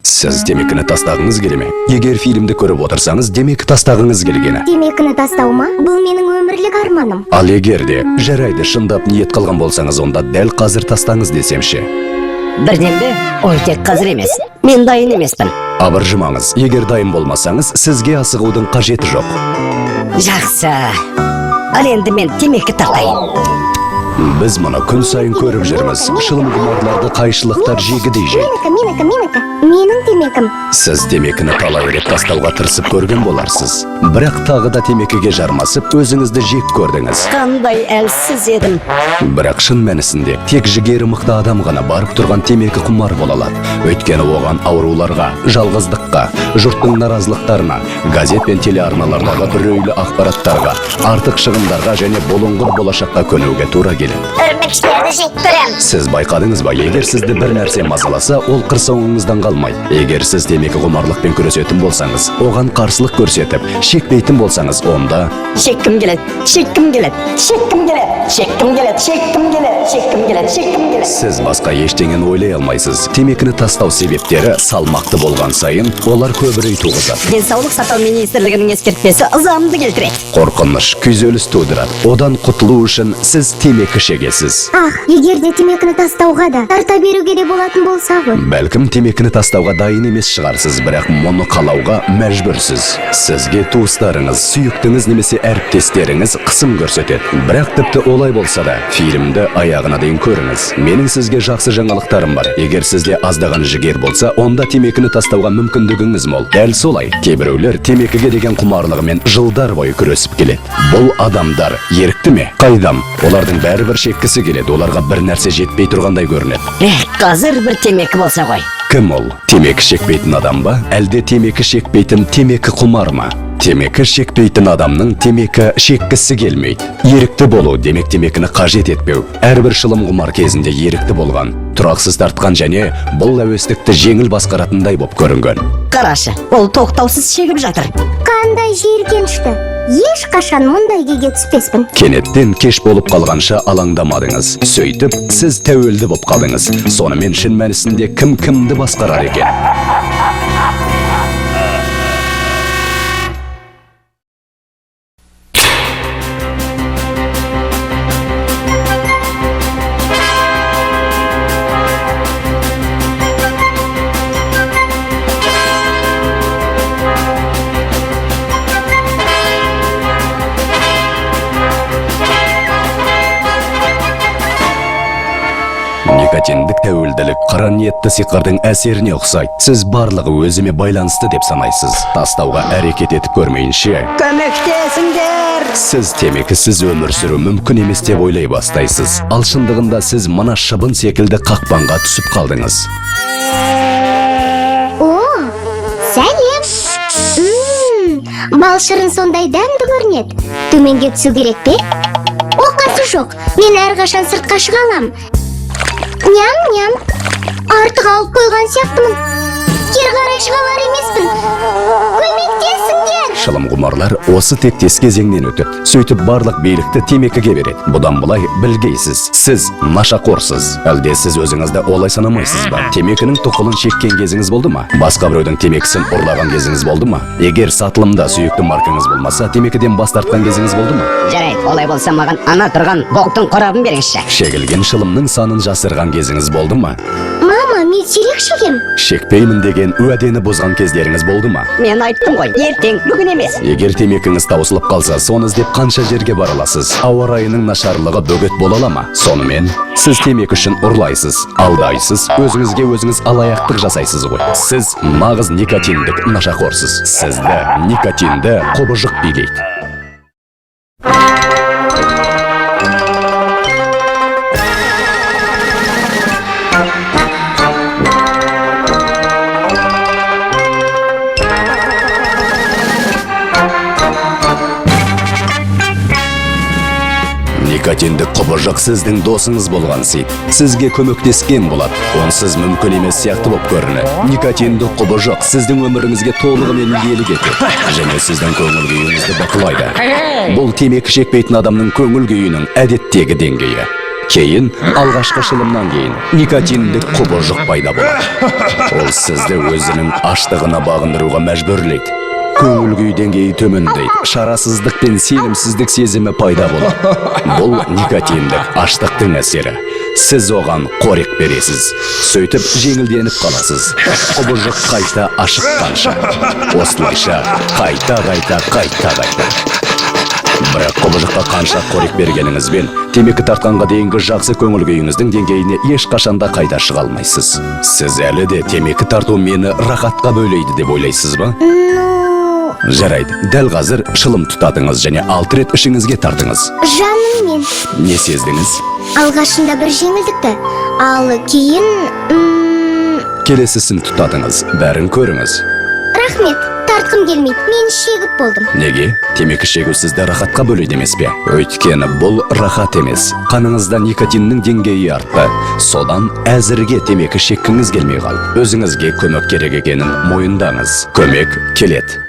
Сіз темекіні тастағыңыз келе ме? Егер фильмді көріп отырсаңыз, темекі тастағыңыз келгені. Темекіні тастау ма? Бұл менің өмірлік арманым. Ал егер де жарайды шындап ниет қылған болсаңыз, онда дәл қазір тастаңыз десемші. Бірден-бе? Ой, тек қазір емес. Мен дайын емеспін. Абыржымаңыз, егер дайын болмасаңыз, сізге асығудың қажеті жоқ. Жақсы. Ал енді мен темекі тартайын. Біз мұны күн сайын көріп жүрміз. Шылым құмарларды қайшылықтар жегідей жей. Менікі. Менің темекім. Сіз темекіні талай рет тастауға тырысып көрген боларсыз. Бірақ тағы да темекіге жармасып, өзіңізді жек көрдіңіз. Қандай әлсіз едім. Бірақ шын мәнісінде тек жігері мықты адам ғана барып тұрған темекі құмар бола алады. Өйткені оған ауруларға, жалғыздыққа, жұрттың наразылықтарына, газет пен телеарналардағы үрейлі ақпараттарға, артық шығындарға және болыңғыр болашаққа көнуге тура келеді. Үрмекшілерді жек көрем. Сіз байқадыңыз ба, егер сізді бір нәрсе мазаласа, ол қырсауыңыздан қалмай. Егер сіз темекі құмарлықпен күресетін болсаңыз, оған қарсылық көрсетіп, шекпейтін болсаңыз, онда Шеккім келеді. сіз басқа ештеңені ойлай алмайсыз. Темекіні тастау себептері салмақты болған сайын, олар көбірей туғызады. Денсаулық сақтау министрлігінің ескертпесі ызамды келтіреді. Қорқыныш, күйзеліс тудырады. Одан құтылу үшін сіз темекі шегесіз. Егер де темекіні тастауға да тарта беруге де болатын болса ғой. Бәлкім темекіні тастауға дайын емес шығарсыз, бірақ мұны қалауға мәжбүрсіз. Сізге туыстарыңыз, сүйіктіңіз немесе әріптестеріңіз қысым көрсетеді. Бірақ тіпті олай болса да, фильмді аяғына дейін көріңіз. Менің сізге жақсы жаңалықтарым бар. Егер сізде аздаған жігер болса, онда темекіні тастауға мүмкіндігіңіз мол. Дәл солай, кейбіреулер темекіге деген құмарлығымен жылдар бойы күресіп келеді. Бұл адамдар ерікті ме? Қайдам? Олардың бәрібір шеккісі келеді. Оларға бір нәрсе жетпей тұрғандай көрінеді. Қазір бір темекі болса ғой. Кім ол? Темекі шекпейтін адам ба? Әлде темекі шекпейтін темекі құмар ма? Темекі шекпейтін адамның темекі шеккісі келмейді. Ерікті болу демек темекіні қажет етпеу. Әрбір шылым құмар кезінде ерікті болған, тұрақсыз тартқан және бұл әуестікті жеңіл басқаратындай боп көрінген. Қарашы, ол тоқтаусыз шегіп жатыр. Қандай жиіркенішті. Ешқашан мұндай күйге түспеспін. Кенеттен кеш болып қалғанша алаңдамадыңыз. Сөйтіп, сіз тәуелді боп қалдыңыз. Сонымен шын мәнісінде кім кімді басқарар екен? Никотиндік тәуелділік қара ниетті сиқырдың әсеріне ұқсайды. Сіз барлығы өзіме байланысты деп санайсыз. Тастауға әрекет етіп көрмейінше, Көмектесіңдер! сіз темекісіз өмір сүру мүмкін емес деп ойлай бастайсыз. Ал шындығында сіз мына шыбын секілді қақпанға түсіп қалдыңыз. Сәлем. Балшырын сондай дәмді көрінеді. Төменге түсу керек пе? Оқасы жоқ. Мен әрқашан сыртқа шыға алам. Ням. Артық алып қойған сияқтымын. Кері қарай шыға алар емеспін. Көмектесіңдер! Шылым құмарлар осы тектес кезеңнен өтіп, сөйтіп барлық билікті темекіге береді. Бұдан былай білгейсіз, сіз нашақорсыз. Әлде сіз өзіңізді олай санамайсыз ба? Темекінің тұқылын шеккен кезіңіз болды ма? Басқа біреудің темекісін ұрлаған кезіңіз болды ма? Егер сатылымда сүйікті маркаңыз болмаса, темекіден бас тартқан кезіңіз болды ма? Жарайды, олай болса маған ана тұрған боқтың қорабын беріңізші. Шегілген шылымның санын жасырған кезіңіз болды ма? Мама, мен сирек шегем. Шекпеймін деген уәдені бұзған кездеріңіз болды ма? Мен айттым ғой, ертең, бүгін емес. Егер темекіңіз таусылып қалса, соны іздеп қанша жерге бара аласыз? Ауа райының нашарлығы бөгет бола ала ма? Сонымен, сіз темекі үшін ұрлайсыз, алдайсыз, өзіңізге өзіңіз алаяқтық жасайсыз ғой. Сіз нағыз никотиндік нашақорсыз. Сізді никотинді қобыжық билейді. Никотиндік құбыжық сіздің досыңыз болған сейт. Сізге көмектескен болады. Онсыз мүмкін емес сияқты болып көрінеді. Никотиндік құбыжық сіздің өміріңізге толығымен иелік етеді. Және сіздің көңіл күйіңізді бақылайды. Бұл темекі шекпейтін адамның көңіл күйінің әдеттегі деңгейі. Кейін алғашқы шылымнан кейін никотиндік құбыжық пайда болады. Ол сізді өзінің аштығына бағындыруға мәжбүрлейді. Көңіл күй деңгейі төмендейді, шарасыздық пен сенімсіздік сезімі пайда болады. Бұл никотиндік аштықтың әсері. Сіз оған қорек бересіз, сөйтіп жеңілденіп қаласыз. Құбыжық қайта ашыққанша. Осылайша қайта. Бірақ құбыжыққа қанша қорек бергеніңізбен, темекі тартқанға дейінгі жақсы көңіл күйіңіздің деңгейіне ешқашанда қайта шыға алмайсыз. Сіз әлі де темекі тарту мені рахатқа бөлейді деп ойлайсыз ба? Жарайды, дәл қазір шылым тұтатыңыз және 6 рет ішіңізге тартыңыз. Жаным мен. Не сездіңіз? Алғашында бір жеңілдікті, ал кейін... Келесісін тұтатыңыз, бәрін көріңіз. Рахмет, тартқым келмейді, мен шегіп болдым. Неге? Темекі шегу сізді рахатқа бөлейді емес пе? Өйткені бұл рахат емес. Қаныңызда никотиннің деңгейі артты. Содан әзірге темекі шеккіңіз келмей қалды. Өзіңізге көмек керек екенін мойындаңыз. Көмек келеді.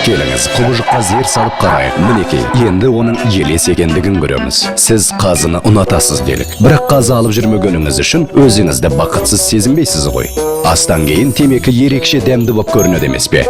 Келіңіз, құбыжыққа зер салып қарайық. Мінекей, енді оның елес екендігін көреміз. Сіз қазыны ұнатасыз делік. Бірақ қазы алып жүрмегеніңіз үшін өзіңізді бақытсыз сезінбейсіз ғой. Астан кейін темекі ерекше дәмді боп көрінеді емес пе?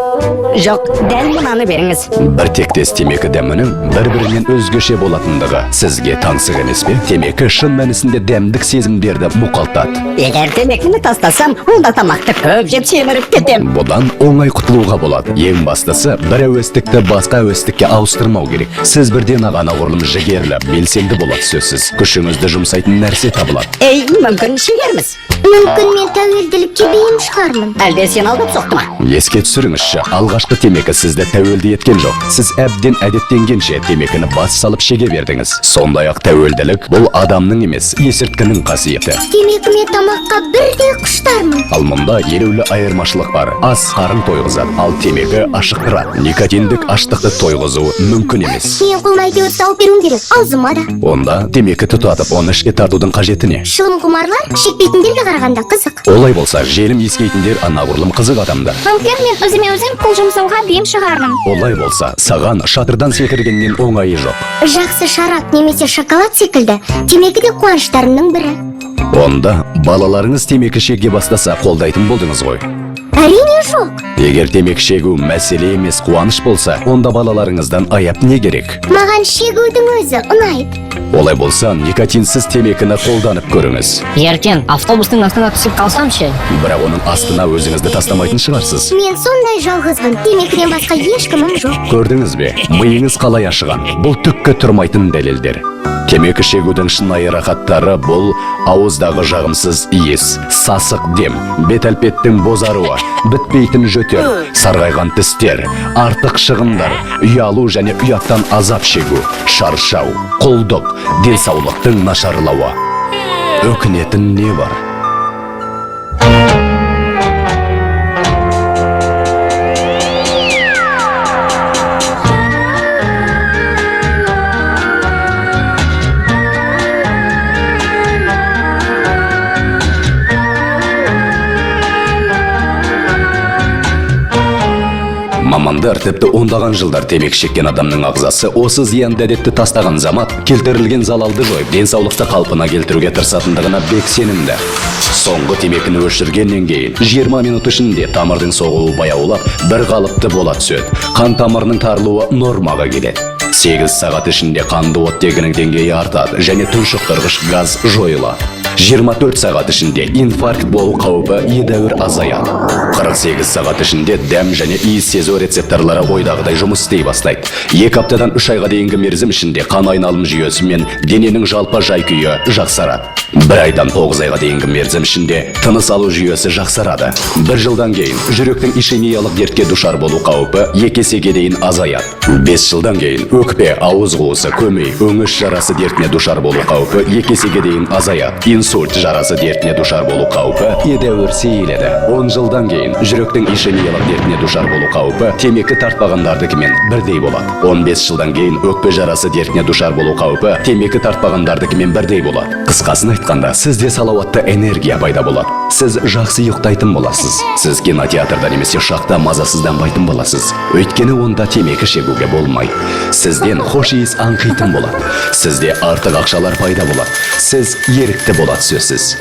Жоқ, дәл мынаны беріңіз. Бір тектес темекі дәмінің бір-бірінен өзгеше болатындығы сізге таңсық емес пе? Темекі шын мәнісінде дәмдік сезімдерді мұқалтады. Егер темекіні тастасам, онда тамақты көп жеп семіріп кетем. Бұдан оңай құтылуға болады. Ең бастысы, бір әуестікті басқа әуестікке ауыстырмау керек. Сіз бірден ағана ғұрлым жігерлі, белсенді болады сөзсіз. Күшіңізді жұмсайтын нәрсе табылады. Мүмкін шегерміз. Мүмкін мен тәуелділікке бейім шығармын. Әлде сен алдап соқты ма? Еске түсіріңізші, алғашқы темекі сізді тәуелді еткен жоқ. Сіз әбден әдеттенгенше темекіні бас салып шеге бердіңіз. Сондай-ақ тәуелділік бұл адамның емес, есірткінің қасиеті. Темекіме тамаққа бірдей құштармын. Ал мұнда елеулі айырмашылық бар. Ас қарын тойғызады, ал темекі ашықтырады. Никотиндік аштықты тойғызу мүмкін емес. Мен қолыма әйтеуір тауып беруім керек, аузыма да. Онда темекі тұтатып, оны ішке тартудың қажеті не? Шылым құмарлар шекпейтіндерге қарағанда қызық. Олай болса, желім ескейтіндер анағұрлым қызық адамды. Мүмкін мен өзіме өзім қол жұмсауға бейім шығармын. Олай болса, саған шатырдан секіргеннен оңайы жоқ. Жақсы шарап немесе шоколад секілді темекі де қуаныштарымның бірі. Онда балаларыңыз темекі шеге бастаса қолдайтын болдыңыз ғой. Әрине жоқ. Егер темекі шегу мәселе емес қуаныш болса, онда балаларыңыздан аяп не керек? Маған шегудің өзі ұнайды. Олай болса, никотинсіз темекіні қолданып көріңіз. Ертең автобустың астына түсіп қалсам ше? Бірақ оның астына өзіңізді тастамайтын шығарсыз. Мен сондай жалғызбын, темекіден басқа ешкімім жоқ. Көрдіңіз бе? Миыңыз қалай ашыған? Бұл түкке тұрмайтын дәлелдер. Темекі шегудің шынайы рахаттары бұл ауыздағы жағымсыз иіс, сасық дем, бет-әлпеттің бозаруы, бітпейтін жөтел, сарғайған тістер, артық шығындар, ұялу және ұяттан азап шегу, шаршау, құлдық, денсаулықтың нашарлауы. Өкінетін не бар? Мамандар тіпті ондаған жылдар темекі шеккен адамның ағзасы осы зиянды әдетті тастаған замат келтірілген залалды жойып, денсаулықты қалпына келтіруге тырысатындығына бек сенімді. Соңғы темекіні өшіргеннен кейін 20 минут ішінде тамырдың соғуы баяулап, бір қалыпты бола түседі. Қан тамырының тарылуы нормаға келеді. 8 сағат ішінде қанды оттегінің деңгейі артады және тұншықтырғыш газ жойылады. 24 сағат ішінде инфаркт болу қаупі едәуір азаяды. 48 сағат ішінде дәм және иіс сезу рецепторлары ойдағыдай жұмыс істей бастайды. 2 аптадан 3 айға дейінгі мерзім ішінде қан айналым жүйесі мен дененің жалпы жай-күйі жақсарады. 1 айдан 9 айға дейінгі мерзім ішінде тыныс алу жүйесі жақсарады. 1 жылдан кейін жүректің ишемиялық дертке душар болу қаупі 2 есеге дейін азаяды. 5 жылдан кейін өкпе, ауыз қуысы, көмей, өңіш жарасы дертіне душар болу қаупі 2 есеге дейін азаяды. инсульт жарасы дертіне душар болу қаупі едәуір сейіледі. 10 жылдан кейін жүректің ишемиялық дертіне душар болу қаупі темекі тартпағандардыкімен бірдей болады. 15 жылдан кейін өкпе жарасы дертіне душар болу қаупі темекі тартпағандардыкімен бірдей болады. Қысқасын айтқанда, сізде салауатты энергия пайда болады. Сіз жақсы ұйықтайтын боласыз. Сіз кинотеатрда немесе ұшақта мазасызданбайтын боласыз. Өйткені онда темекі шегуге болмайды. Сізден хош иіс аңқитын болады. Сізде артық ақшалар пайда болады. Сіз ерікті болады сөзсіз.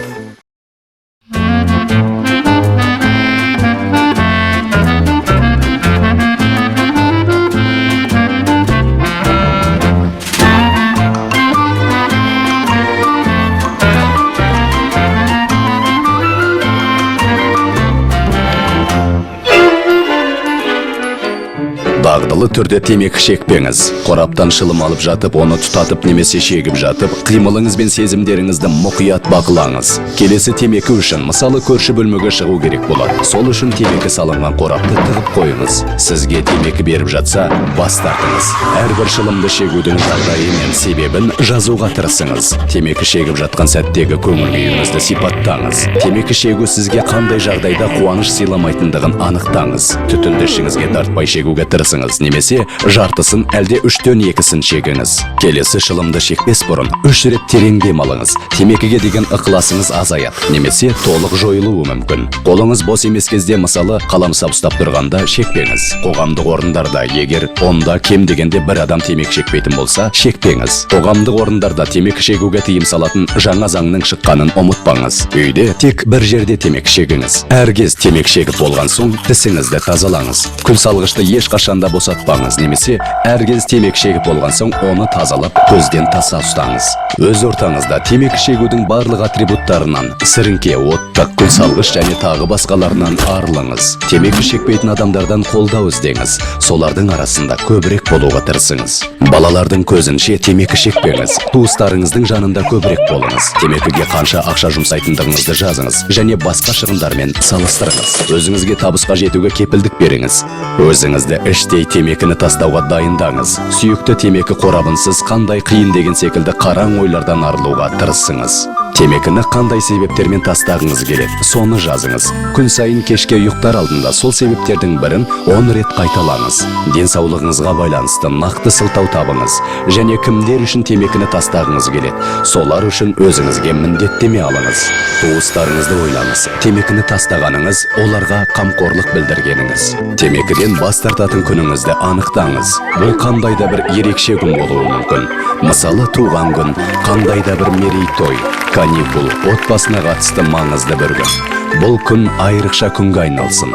Дағдылы түрде темекі шекпеңіз. Қораптан шылым алып жатып, оны тұтатып немесе шегіп жатып, қимылыңыз бен сезімдеріңізді мұқият бақылаңыз. Келесі темекі үшін, мысалы көрші бөлмеге шығу керек болады. Сол үшін темекі салынған қорапты тығып қойыңыз. Сізге темекі беріп жатса, бас тартыңыз. Әрбір шылымды шегудің жағдайы мен себебін жазуға тырысыңыз. Темекі шегіп жатқан сәттегі көңіл күйіңізді сипаттаңыз. Темекі шегу сізге қандай жағдайда қуаныш сыйламайтындығын анықтаңыз. Түтінді ішіңізге тартпай шегуге тырысыңыз, немесе жартысын әлде 3-тен 2-сін шегіңіз. Келесі шылымды шекпес бұрын 3 рет терең дем алыңыз. Темекіге деген ықыласыңыз азаяды, немесе толық жойылуы мүмкін. Қолыңыз бос емес кезде, мысалы, қаламсап ұстап тұрғанда шекпеңіз. Қоғамдық орындарда, егер онда кем дегенде бір адам темекі шекпейтін болса, шекпеңіз. Қоғамдық орындарда темекі шегуге тыйым салатын жаңа заңның шыққанын ұмытпаңыз. Үйде тек бір жерде темекі шегіңіз. Әркез темекі шегіп болған соң тісіңізді тазалаңыз. Күл салғышты ешқашанда босатпаңыз, немесе әркез темекі шегіп болған соң оны тазалап, көзден таса ұстаңыз. Өз ортаңызда темекі шегудің барлық атрибуттарынан сіріңке, оттық, күл салғыш және тағы басқаларынан арылыңыз. Темекі шекпейтін адамдардан қолдау іздеңіз. Солардың арасында көбірек болуға тырысыңыз. Балалардың көзінше темекі шекпеңіз. Туыстарыңыздың жанында көбірек болыңыз. Темекіге қанша ақша жұмсайтындығыңызды жазыңыз және басқа шығындармен салыстырыңыз. Өзіңізге табысқа жетуге кепілдік беріңіз. Өзіңізді іштей темекіні тастауға дайындаңыз. Сүйікті темекі қорабынсыз қандай қиын деген секілді қараң ойлардан арылуға тырысыңыз. Темекіні қандай себептермен тастағыңыз келеді, соны жазыңыз. Күн сайын кешке ұйықтар алдында сол себептердің бірін 10 рет қайталаңыз. Денсаулығыңызға байланысты нақты сылтау табыңыз және кімдер үшін темекіні тастағыңыз келеді, солар үшін өзіңізге міндеттеме алыңыз. Туыстарыңызды ойлаңыз. Темекіні тастағаныңыз оларға қамқорлық білдіргеніңіз. Темекіден бас тартатын күніңізді анықтаңыз. Бұл қандай да бір ерекше күн болуы мүмкін. Мысалы, туған күн, қандай да бір мерейтой, каникул, отбасына қатысты маңызды бір күн. Бұл күн айрықша күнге айналсын.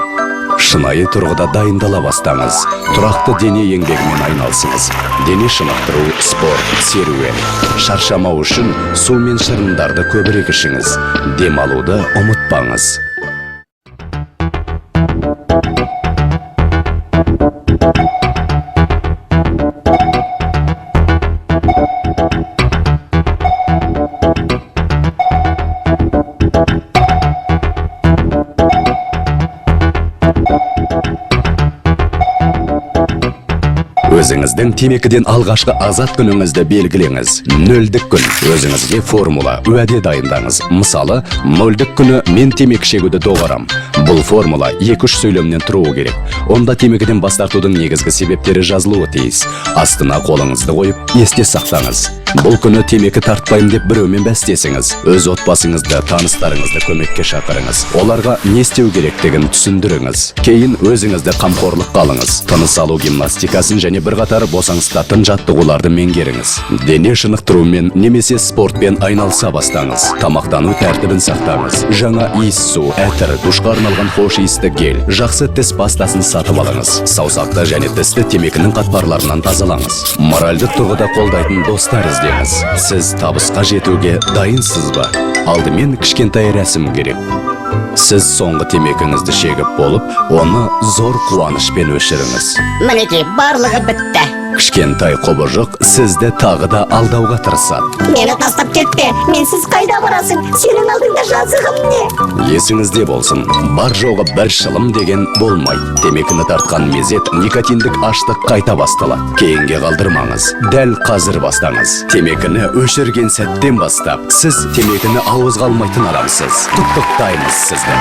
Шынайы тұрғыда дайындала бастаңыз. Тұрақты дене еңбегімен айналсыңыз. Дене шынықтыру, спорт, серуен. Шаршамау үшін су мен шырындарды көбірек ішіңіз. Дем алуды ұмытпаңыз. Өзіңіздің темекіден алғашқы азат күніңізді белгілеңіз. Нөлдік күн. Өзіңізге формула, уәде дайындаңыз. Мысалы, нөлдік күні мен темекі шегуді доғарам. Бұл формула 2-3 сөйлемнен тұруы керек. Онда темекіден бас тартудың негізгі себептері жазылуы тиіс. Астына қолыңызды қойып, есте сақтаңыз. Бұл күні темекі тартпайым деп біреумен бәстесіңіз. Өз отбасыңызды, таныстарыңызды көмекке шақырыңыз. Оларға не істеу керектігін түсіндіріңіз. Кейін өзіңізді қамқорлыққа алыңыз. Тыныс алу гимнастикасын және бірқатар босаңсытатын жаттығуларды меңгеріңіз. Дене шынықтырумен немесе спортпен айналыса бастаңыз. Тамақтану тәртібін сақтаңыз. Жаңа иіс су, әтір, душқа арналған хош иісті гель, жақсы тіс пастасын сатып алыңыз. Саусақты және тісті темекінің қатпарларынан тазалаңыз. Моральдық тұрғыда қолдайтын достар іздеңіз. Сіз табысқа жетуге дайынсыз ба? Алдымен кішкентай рәсім керек. Сіз соңғы темекіңізді шегіп болып, оны зор қуанышпен өшіріңіз. Мінекей, барлығы бітті. Кішкентай қобыжық сізді тағы да алдауға тырысады. Мені тастап кетпе, менсіз қайда барасың? Сенің алдыңда жазығым не? Есіңізде болсын, бар жоғы бір шылым деген болмайды. Темекіні тартқан мезет никотиндік аштық қайта басталады. Кейінге қалдырмаңыз, дәл қазір бастаңыз. Темекіні өшірген сәттен бастап, сіз темекіні ауызға алмайтын адамсыз. Құттықтаймыз сізді.